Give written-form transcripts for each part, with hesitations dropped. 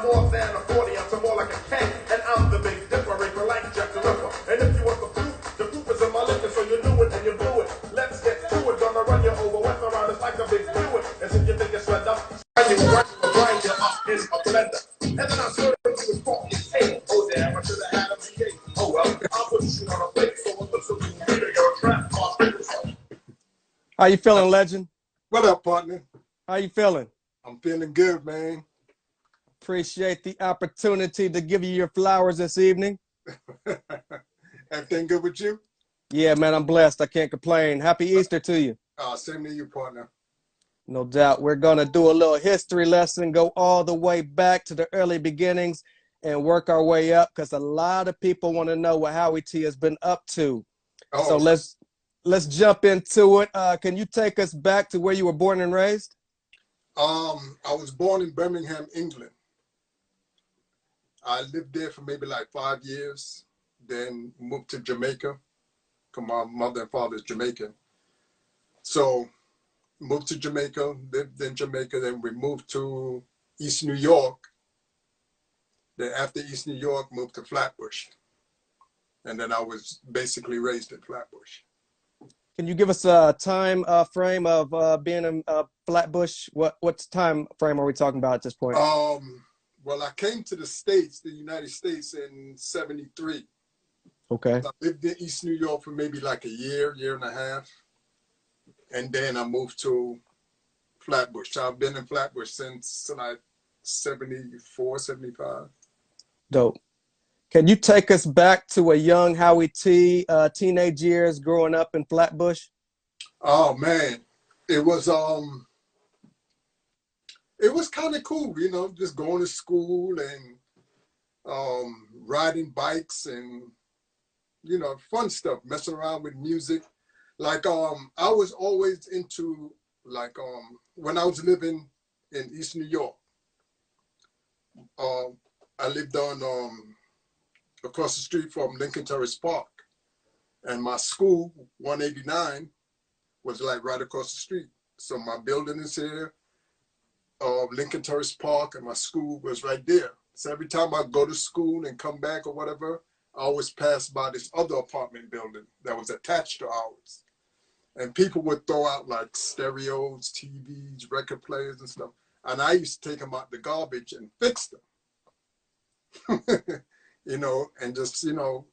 more than a 40 ounce, I'm more like a cat, and I'm the big dipper, raper like Jack the Ripper. And if you want the proof is in my liquor, so you knew it and you blew it. Let's get to it, gonna run you over, wet around us like a big fluid. And if you think it's red up, grind you up in a blender. And then I'll serve you with funky tape. Oh damn, I should have had a V8. Oh well, I'll put you on a plate, so it looks so good, you're a trap. How you feeling, legend? What up, partner? How you feeling? I'm feeling good, man. Appreciate the opportunity to give you your flowers this evening. Everything good with you? Yeah, man, I'm blessed. I can't complain. Happy Easter to you. Same to you, partner. No doubt. We're going to do a little history lesson, go all the way back to the early beginnings and work our way up, because a lot of people want to know what Howie T has been up to. Oh. So let's jump into it. Can you take us back to where you were born and raised? I was born in Birmingham, England. I lived there for maybe like 5 years, then moved to Jamaica, because my mother and father is Jamaican. So moved to Jamaica, lived in Jamaica, then we moved to East New York. Then after East New York, moved to Flatbush. And then I was basically raised in Flatbush. Can you give us a time frame of being in Flatbush? What time frame are we talking about at this point? Well, I came to the States, the United States, in '73. Okay. I lived in East New York for maybe like a year and a half. And then I moved to Flatbush. So I've been in Flatbush since like 74, 75. Dope. Can you take us back to a young Howie T, teenage years growing up in Flatbush? Oh man, it was kind of cool, you know, just going to school and riding bikes and, you know, fun stuff, messing around with music. Like I was always into, like, when I was living in East New York, I lived on across the street from Lincoln Terrace Park, and my school 189 was like right across the street. So my building is here, Lincoln Terrace Park, and my school was right there. So every time I go to school and come back or whatever, I always pass by this other apartment building that was attached to ours. And people would throw out like stereos, TVs, record players and stuff. And I used to take them out the garbage and fix them. You know, and just, you know,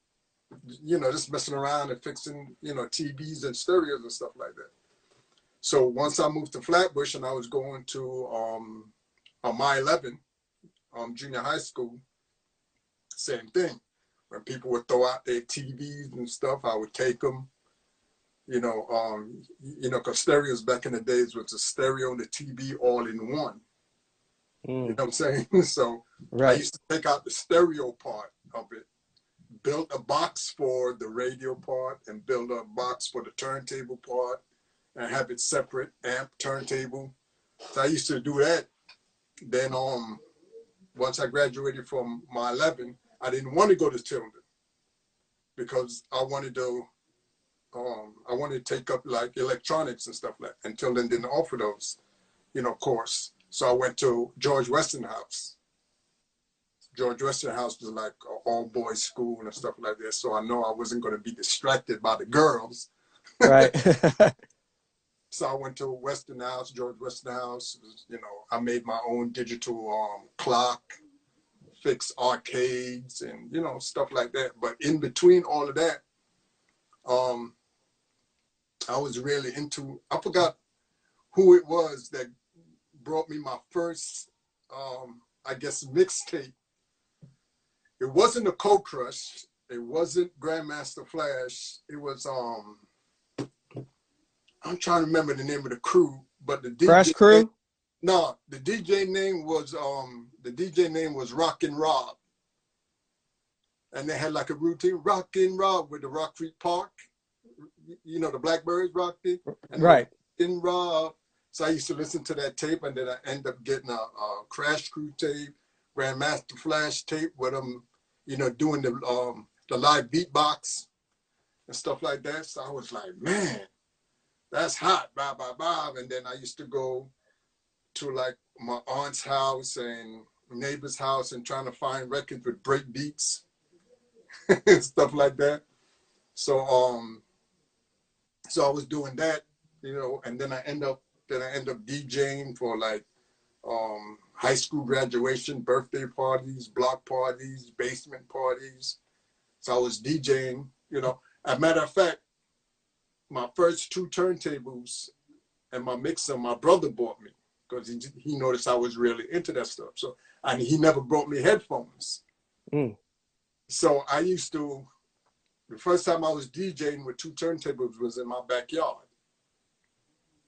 just messing around and fixing, you know, TVs and stereos and stuff like that. So once I moved to Flatbush and I was going to my 11 junior high school, same thing. When people would throw out their TVs and stuff, I would take them. You know, because stereos back in the days was a stereo and the TV all in one. You know what I'm saying? So right. I used to take out the stereo part of it, build a box for the radio part, and build a box for the turntable part, and have it separate, amp, turntable. So I used to do that. Then once I graduated from my 11, I didn't want to go to Tilden because I wanted to take up like electronics and stuff like that. And Tilden didn't offer those, you know, course. So I went to George Westinghouse. George Westinghouse was like an all-boys school and stuff like that. So I know I wasn't going to be distracted by the girls. Right. So I went to Westinghouse, George Westinghouse. You know, I made my own digital clock, fixed arcades and, you know, stuff like that. But in between all of that, I was really into, I forgot who it was that brought me my first, I guess, mixtape. It wasn't a Cold Crush. It wasn't Grandmaster Flash. It was, I'm trying to remember the name of the crew, but the DJ Fresh Crew? No, the DJ name was Rockin' Rob. And they had like a routine, Rockin' Rob with the Rock Creek Park. You know, the Blackbirds rocked it. And right. Rockin' Rob. So I used to listen to that tape, and then I ended up getting a Crash Crew tape, Grandmaster Flash tape with them, you know, doing the live beatbox and stuff like that. So I was like, man, that's hot, blah. And then I used to go to like my aunt's house and neighbor's house and trying to find records with break beats and stuff like that. So so I was doing that, you know, and then I end up DJing for like high school graduation, birthday parties, block parties, basement parties. So I was DJing, you know. As a matter of fact, my first 2 turntables and my mixer, my brother bought me because he noticed I was really into that stuff. So, and he never brought me headphones. Mm. So I used to, the first time I was DJing with 2 turntables was in my backyard.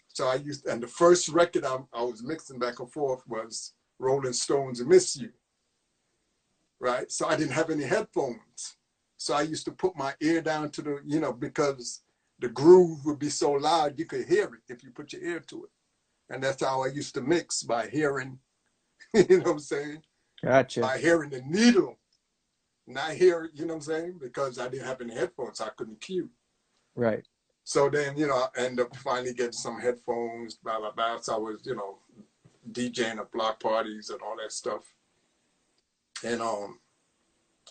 So I used, and the first record I was mixing back and forth was Rolling Stones' Miss You, right? So I didn't have any headphones. So I used to put my ear down to the, you know, because the groove would be so loud you could hear it if you put your ear to it. And that's how I used to mix, by hearing, you know what I'm saying? Gotcha. By hearing the needle, not hear, you know what I'm saying? Because I didn't have any headphones, so I couldn't cue. Right. So then, you know, I ended up finally getting some headphones, blah, blah, blah. So I was, you know, DJing at block parties and all that stuff. And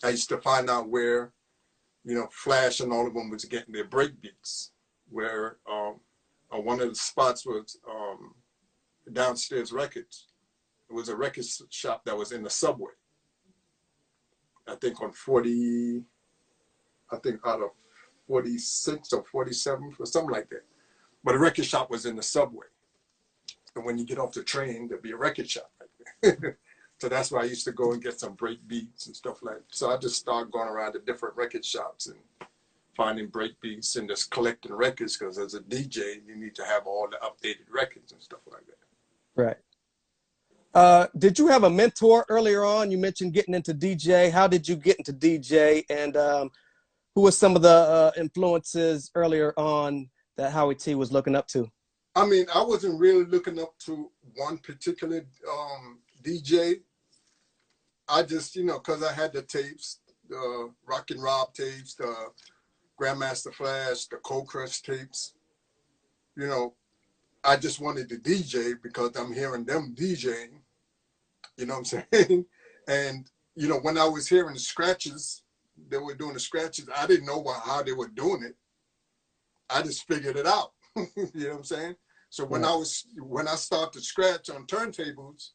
I used to find out where, you know, Flash and all of them was getting their break beats, where one of the spots was Downstairs Records. It was a record shop that was in the subway. I think on 40, I think out of 46 or 47 or something like that. But a record shop was in the subway. And when you get off the train, there'd be a record shop right there. So that's why I used to go and get some break beats and stuff like that. So I just started going around to different record shops and finding break beats and just collecting records, because as a DJ, you need to have all the updated records and stuff like that. Right. Did you have a mentor earlier on? You mentioned getting into DJ. How did you get into DJ? And who were some of the influences earlier on that Howie T was looking up to? I mean, I wasn't really looking up to one particular DJ. I just, you know, because I had the tapes, the Rock and Rob tapes, the Grandmaster Flash, the Cold Crush tapes, you know, I just wanted to DJ because I'm hearing them DJing, you know what I'm saying? And, you know, when I was hearing the scratches, they were doing the scratches, I didn't know how they were doing it. I just figured it out, you know what I'm saying? So when I started to scratch on turntables,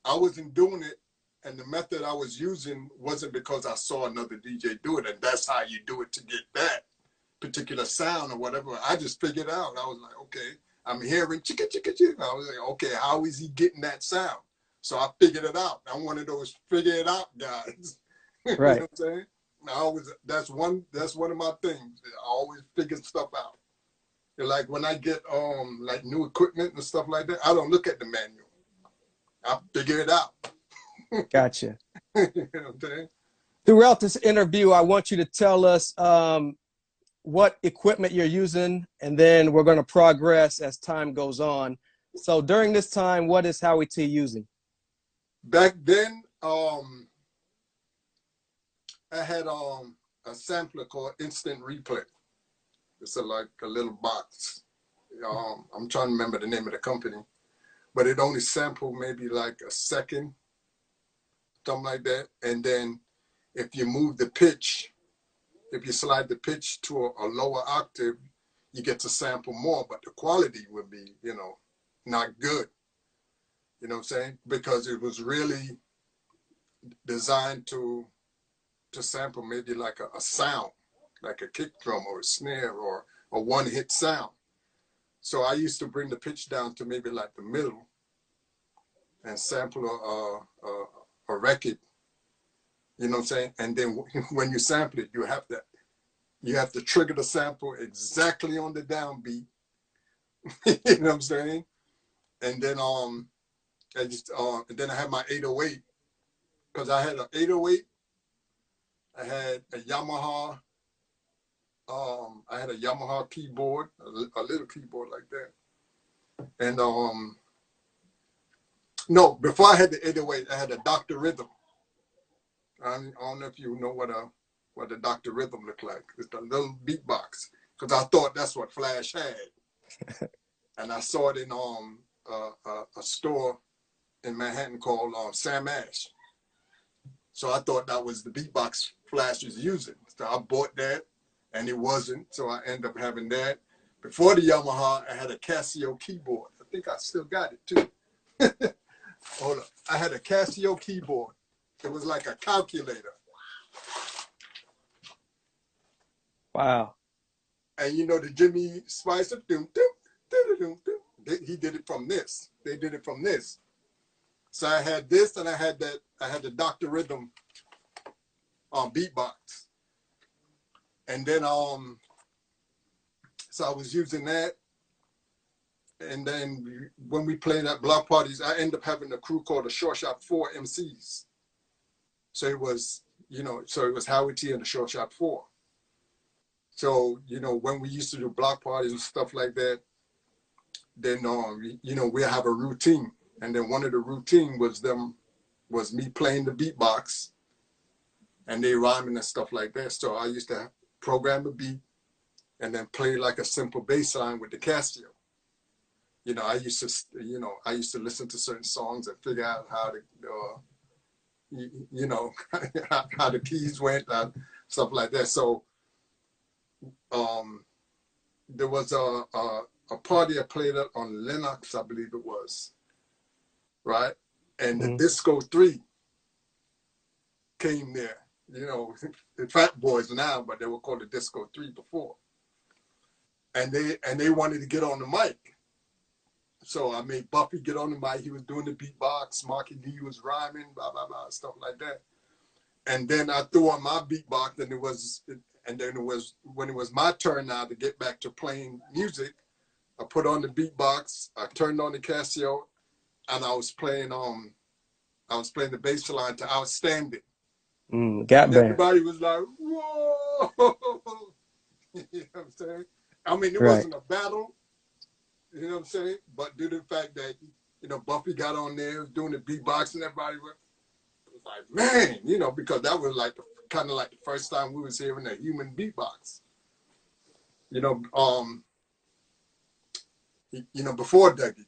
I wasn't doing it, and the method I was using wasn't because I saw another DJ do it, and that's how you do it to get that particular sound or whatever. I just figured out. I was like, okay, I'm hearing chicka chicka chicka. I was like, okay, how is he getting that sound? So I figured it out. I'm one of those figure it out guys. Right. You know what I'm saying? That's one of my things. I always figure stuff out. Like when I get like new equipment and stuff like that, I don't look at the manual. I figure it out. Gotcha. You know what I'm saying? Throughout this interview, I want you to tell us what equipment you're using, and then we're going to progress as time goes on. So during this time, what is Howie T using? Back then, I had a sampler called Instant Replay. It's like a little box. I'm trying to remember the name of the company, but it only sampled maybe like a second, something like that. And then if you move the pitch, if you slide the pitch to a lower octave, you get to sample more, but the quality would be, you know, not good. You know what I'm saying? Because it was really designed to sample maybe like a sound, like a kick drum or a snare or a one-hit sound. So I used to bring the pitch down to maybe like the middle and sample a record, you know what I'm saying? And then when you sample it, you have to trigger the sample exactly on the downbeat. You know what I'm saying? And then and then I had my 808, because I had an 808. I had a Yamaha. I had a Yamaha keyboard, a little keyboard like that. And no, before I had the 808, I had a Dr. Rhythm. I don't know if you know what a Dr. Rhythm looked like. It's a little beatbox, because I thought that's what Flash had. And I saw it in a store in Manhattan called Sam Ash. So I thought that was the beatbox Flash was using. So I bought that, and it wasn't. So I ended up having that. Before the Yamaha, I had a Casio keyboard. I think I still got it too. Hold up. I had a Casio keyboard. It was like a calculator. Wow. And you know the Jimmy Spicer, doom, doom, doom, doom, doom. He did it from this. They did it from this. So I had this, and I had the Dr. Rhythm beatbox. And then so I was using that. And then when we played at block parties, I ended up having a crew called the Short Shot 4 MCs. So it was, so it was Howie T and the Short Shot 4. So, when we used to do block parties and stuff like that, then, we'll have a routine. And then one of the routine was me playing the beatbox and they rhyming and stuff like that. So I used to program the beat and then play like a simple bass line with the Casio. I used to listen to certain songs and figure out how to, how the keys went, stuff like that. So there was a party I played at on Lennox, I believe it was, right? And the Disco 3 came there. The Fat Boys now, but they were called the Disco 3 before. And they wanted to get on the mic. So I made Buffy get on the mic. He was doing the beatbox. Marky D was rhyming, blah, blah, blah, stuff like that. And then I threw on my beatbox, and when it was my turn now to get back to playing music, I put on the beatbox, I turned on the Casio, and I was playing the bass line to Outstanding. Gap band. Everybody was like, whoa. You know what I'm saying? I mean, it wasn't a battle, you know what I'm saying? But due to the fact that, Buffy got on there, was doing the beatbox, and everybody was like, man, because that was like kind of like the first time we was hearing a human beatbox. Before Dougie,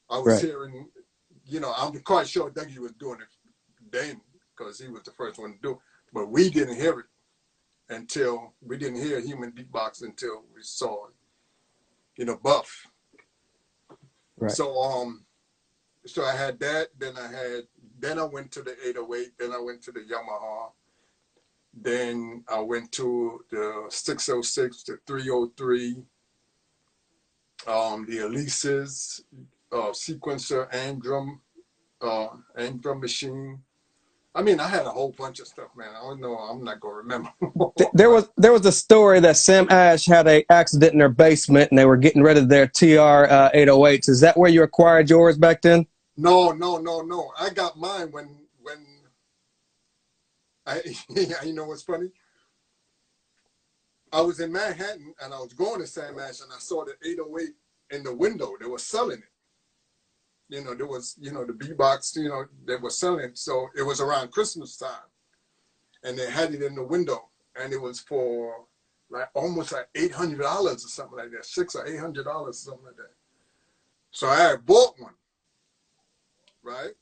I was hearing, I'm quite sure Dougie was doing it then because he was the first one to do it. But we didn't hear it we didn't hear human beatbox until we saw, Buff. Right. So I had that, then I went to the 808, then I went to the Yamaha, then I went to the 606, the 303, the Elises, sequencer, and drum machine. I mean, I had a whole bunch of stuff, man. I don't know. I'm not gonna remember. There was a story that Sam Ash had an accident in their basement, and they were getting rid of their TR 808s. Is that where you acquired yours back then? No. I got mine when you know what's funny? I was in Manhattan and I was going to Sam Ash and I saw the 808 in the window. They were selling it. There was, the beatbox, they were selling it. So it was around Christmas time. And they had it in the window. And it was for like almost like $800 or something like that. $600 or $800 or something like that. So I had bought one. Right?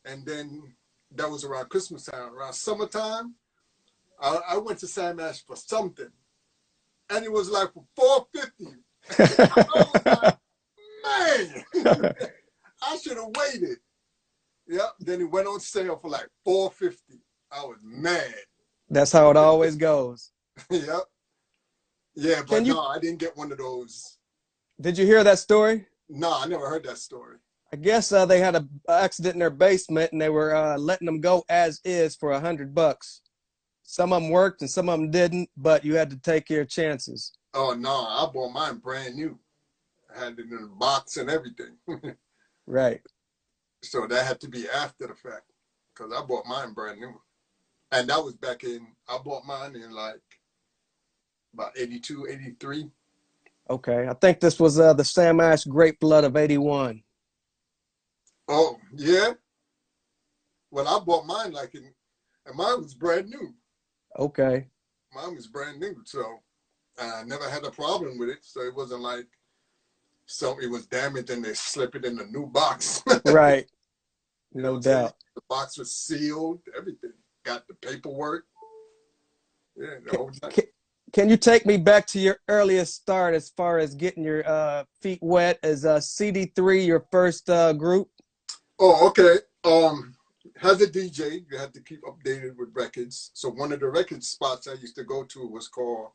And then that was around Christmas time. Around summertime, I went to Sam Ash for something. And it was like for $450. I was like, man, I should have waited. Yep. Then it went on sale for like $450. I was mad. That's how it always goes. Yep. Yeah, but no, I didn't get one of those. Did you hear that story? No, I never heard that story. I guess they had an accident in their basement and they were letting them go as is for $100. Some of them worked and some of them didn't, but you had to take your chances. Oh, no, I bought mine brand new. I had it in a box and everything. Right. So that had to be after the fact because I bought mine brand new. And that was I bought mine in like about 82, 83. Okay. I think this was the Sam Ash Great Blood of 81. Oh, yeah? Well, I bought mine and mine was brand new. Okay. Mine was brand new, so I never had a problem with it. So it wasn't like, So it was damaged and they slip it in a new box. Right. You No know what I'm saying? doubt. The box was sealed, everything. Got the paperwork. Yeah, the Can, whole thing. can you take me back to your earliest start as far as getting your feet wet? As CD3 your first group? Oh, okay. As a DJ, you had to keep updated with records. So one of the record spots I used to go to was called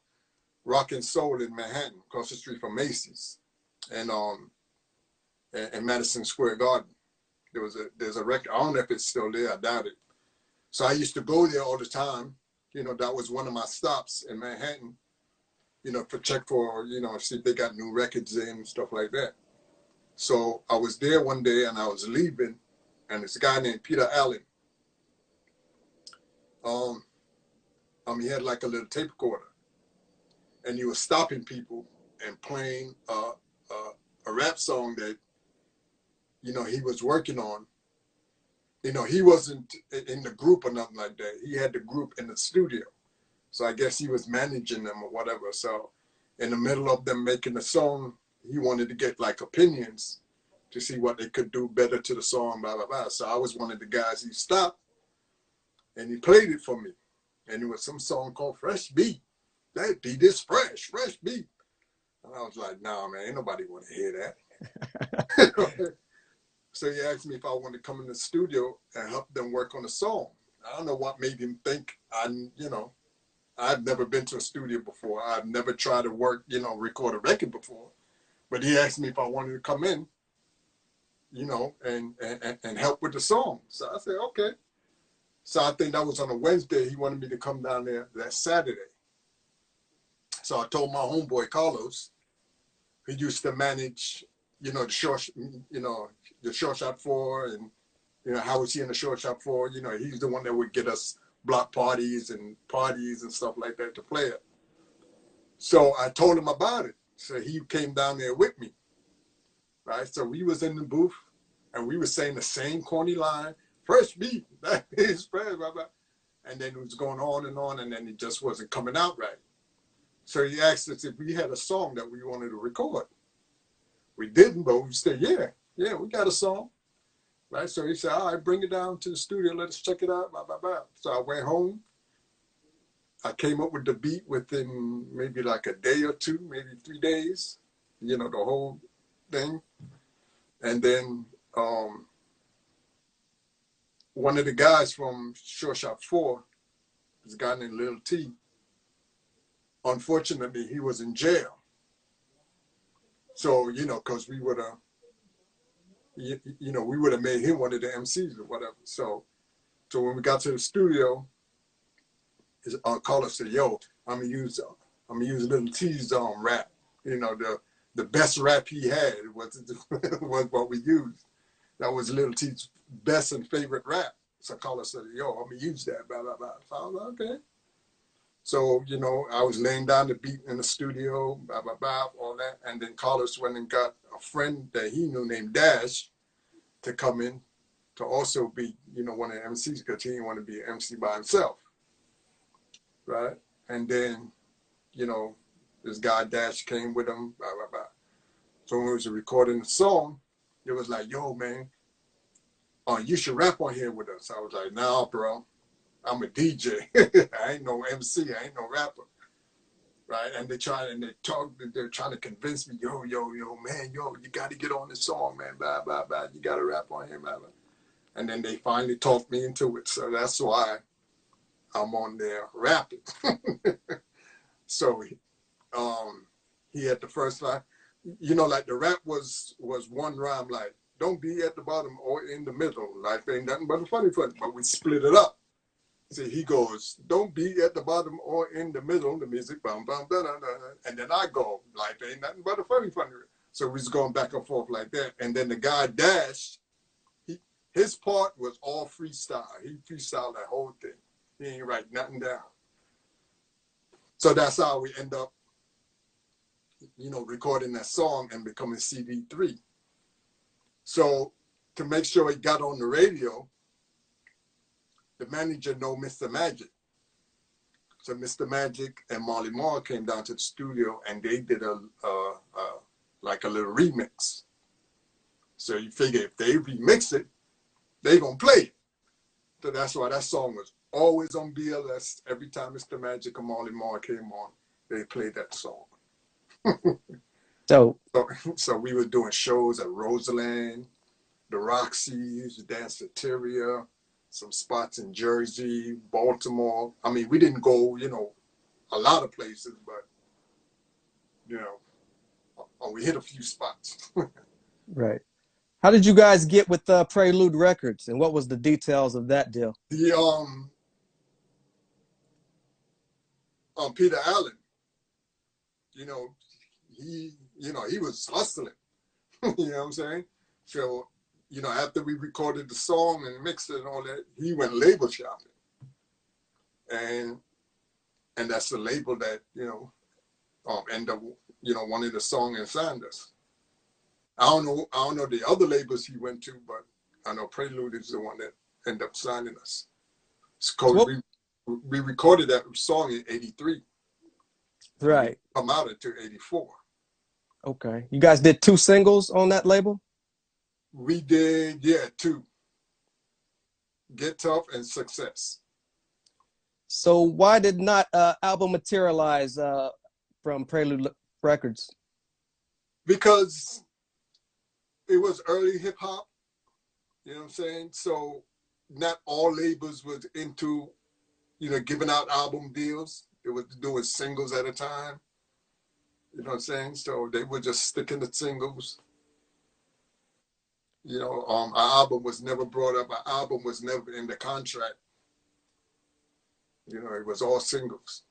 Rock and Soul in Manhattan, across the street from Macy's, and in Madison Square Garden. There's a record. I don't know if it's still there. I doubt it. So I used to go there all the time. You know, that was one of my stops in Manhattan. You know, for check for, you know, see if they got new records in and stuff like that. So I was there one day and I was leaving, and this guy named Peter Allen. He had like a little tape recorder, and he was stopping people and playing a rap song that, you know, he was working on. You know, he wasn't in the group or nothing like that. He had the group in the studio. So I guess he was managing them or whatever. So in the middle of them making the song, he wanted to get like opinions to see what they could do better to the song, blah, blah, blah. So I was one of the guys he stopped and he played it for me. And it was some song called Fresh Beat. That beat is fresh beat. And I was like, nah, man, ain't nobody want to hear that. So he asked me if I wanted to come in the studio and help them work on the song. I don't know what made him think I've never been to a studio before. I've never tried to work, you know, record a record before. But he asked me if I wanted to come in, you know, and help with the song. So I said, okay. So I think that was on a Wednesday. He wanted me to come down there that Saturday. So I told my homeboy Carlos, who used to manage, you know, the short shop for, and, you know, how was he in the short shop for? You know, he's the one that would get us block parties and stuff like that to play it. So I told him about it. So he came down there with me, right? So we was in the booth and we were saying the same corny line, fresh beat, that is fresh, blah, blah. And then it was going on, and then it just wasn't coming out right. So he asked us if we had a song that we wanted to record. We didn't, but we said, yeah, we got a song. Right? So he said, all right, bring it down to the studio. Let us check it out, blah, blah, blah. So I went home. I came up with the beat within maybe like a day or two, maybe 3 days, you know, the whole thing. And then one of the guys from Short Shop 4, this guy named Lil T, unfortunately, he was in jail. So, you know, because we would have, we would have made him one of the MCs or whatever. So when we got to the studio, his caller said, "Yo, I'm gonna use Lil T's rap. You know, the best rap he had was what we used. That was Lil T's best and favorite rap." So caller said, "Yo, I'm gonna use that." Blah blah blah. So I was like, okay. So, you know, I was laying down the beat in the studio, blah, blah, blah, all that. And then Carlos went and got a friend that he knew named Dash to come in to also be, you know, one of the MCs, because he didn't want to be an MC by himself, right? And then, you know, this guy Dash came with him, blah, blah, blah. So when we was recording the song, it was like, yo, man, you should rap on here with us. I was like, nah, bro. I'm a DJ. I ain't no MC. I ain't no rapper. Right? And they're trying to convince me, yo, man, you got to get on this song, man, blah, blah, blah. You got to rap on here, blah, blah. And then they finally talked me into it. So that's why I'm on there rapping. So he had the first line. You know, like the rap was one rhyme, like, don't be at the bottom or in the middle. Life ain't nothing but a funny. But we split it up. See, he goes, don't be at the bottom or in the middle, the music, bum, bum, da, da, da. And then I go, life ain't nothing but a funny. So we was going back and forth like that. And then the guy Dash, his part was all freestyle. He freestyled that whole thing. He ain't write nothing down. So that's how we end up, you know, recording that song and becoming CD3. So to make sure it got on the radio, the manager know Mr. Magic. So Mr. Magic and Marley Marl came down to the studio and they did a like a little remix. So you figure if they remix it, they gonna play it. So that's why that song was always on BLS. Every time Mr. Magic and Marley Marl came on, they played that song. So, So we were doing shows at Roseland, the Roxy's, Danceteria, some spots in Jersey, Baltimore. I mean, we didn't go, you know, a lot of places, but, you know, we hit a few spots. right. How did you guys get with Prelude Records, and what was the details of that deal? The Peter Allen, you know, he was hustling. You know what I'm saying? So, you know, after we recorded the song and mixed it and all that, he went label shopping. And that's the label that, you know, ended up, you know, wanted the song and signed us. I don't know the other labels he went to, but I know Prelude is the one that ended up signing us. So we recorded that song in '83. Right. Come out until '84. Okay. You guys did 2 singles on that label? We did, yeah, 2. Get Tough and Success. So why did not album materialize from Prelude Records? Because it was early hip hop, you know what I'm saying? So not all labels was into, you know, giving out album deals. They were doing singles at a time. You know what I'm saying? So they were just sticking to singles. You know, our album was never brought up. Our album was never in the contract. You know, it was all singles.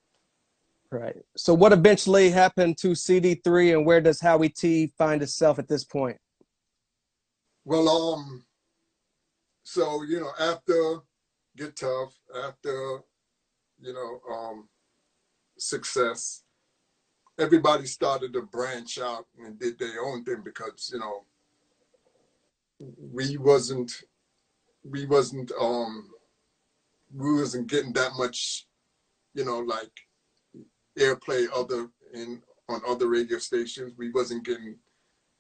Right. So what eventually happened to CD3, and where does Howie T find itself at this point? Well, so, you know, after Get Tough, after, you know, Success, everybody started to branch out and did their own thing because, you know, we wasn't getting that much, you know, like airplay on other radio stations. We wasn't getting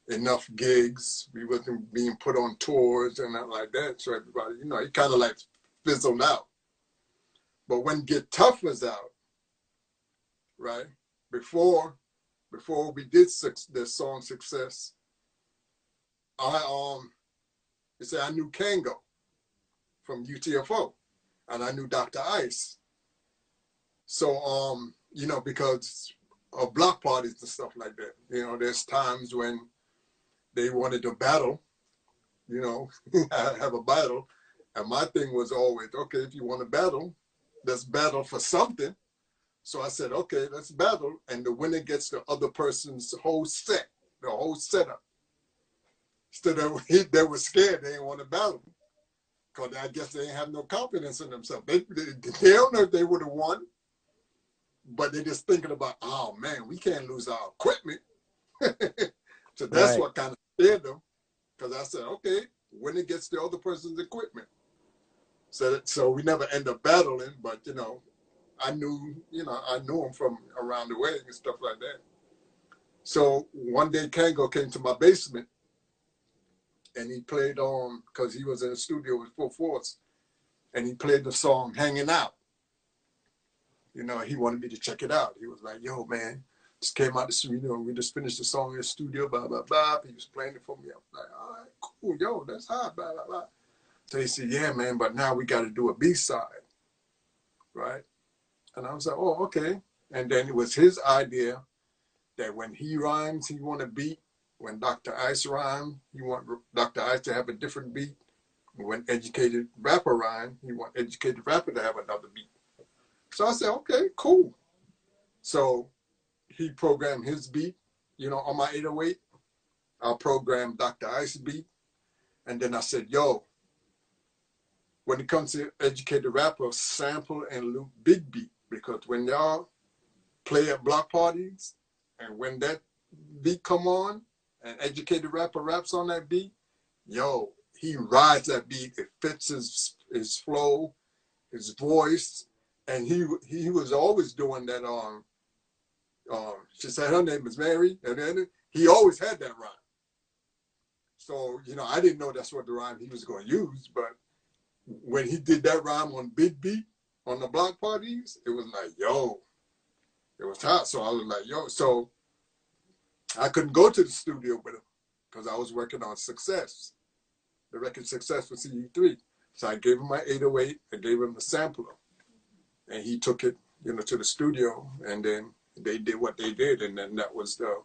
enough gigs. We wasn't being put on tours and that like that. So everybody, you know, it kind of like fizzled out. But when Get Tough was out, right, before we did the song Success, I knew Kango from U.T.F.O, and I knew Dr. Ice. So you know, because of block parties and stuff like that, you know, there's times when they wanted to battle, you know, have a battle. And my thing was always, okay, if you want to battle, let's battle for something. So I said, okay, let's battle. And the winner gets the other person's whole set, the whole setup. So they were scared. They didn't want to battle. Because I guess they didn't have no confidence in themselves. They don't know if they would have won. But they're just thinking about, oh, man, we can't lose our equipment. So that's Right. what kind of scared them. Because I said, okay, winner gets the other person's equipment. So we never end up battling, but, you know, I knew him from around the way and stuff like that. So one day Kango came to my basement and he played because he was in the studio with Full Force, and he played the song Hanging Out. You know, he wanted me to check it out. He was like, yo, man, just came out the studio and we just finished the song in the studio, blah, blah, blah. He was playing it for me. I was like, all right, cool, yo, that's hot, blah, blah, blah. So he said, yeah, man, but now we got to do a B-side, right? And I was like, oh, okay. And then it was his idea that when he rhymes, he want a beat. When Dr. Ice rhymes, he want Dr. Ice to have a different beat. When Educated Rapper rhyme, he want Educated Rapper to have another beat. So I said, okay, cool. So he programmed his beat, you know, on my 808. I'll program Dr. Ice beat. And then I said, yo, when it comes to Educated Rapper, sample and loop big beat. Because when y'all play at block parties, and when that beat come on, and Educated Rapper raps on that beat, yo, he rides that beat. It fits his flow, his voice, and he was always doing that. She said her name is Mary, and then he always had that rhyme. So, you know, I didn't know that's what the rhyme he was going to use, but when he did that rhyme on Big Beat on the block parties, it was like, yo, it was hot. So I was like, yo, so I couldn't go to the studio with him because I was working on Success, the record Success with CDIII. So I gave him my 808, I gave him the sampler, and he took it, you know, to the studio, and then they did what they did, and then that was the,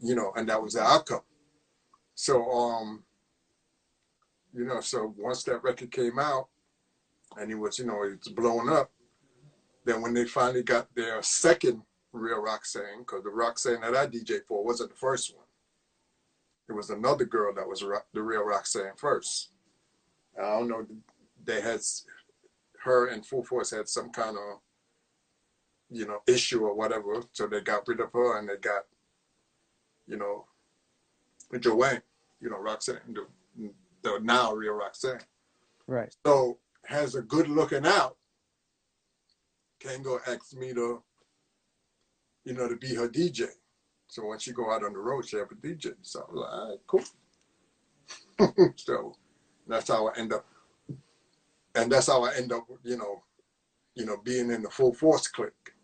you know, and that was the outcome. So, you know, so once that record came out, and it was, you know, it's blowing up, then when they finally got their second Real Roxanne, because the Roxanne that I DJ for wasn't the first one. It was another girl that was the Real Roxanne first. I don't know, they had, her and Full Force had some kind of, you know, issue or whatever, so they got rid of her and they got, you know, Joanne, you know, Roxanne, the now Real Roxanne. Right. So has a good looking out, Kango asked me to, you know, to be her DJ. So when she go out on the road, she have a DJ. So I was like, all right, cool. So that's how I end up, and that's how I end up, you know, being in the Full Force clique.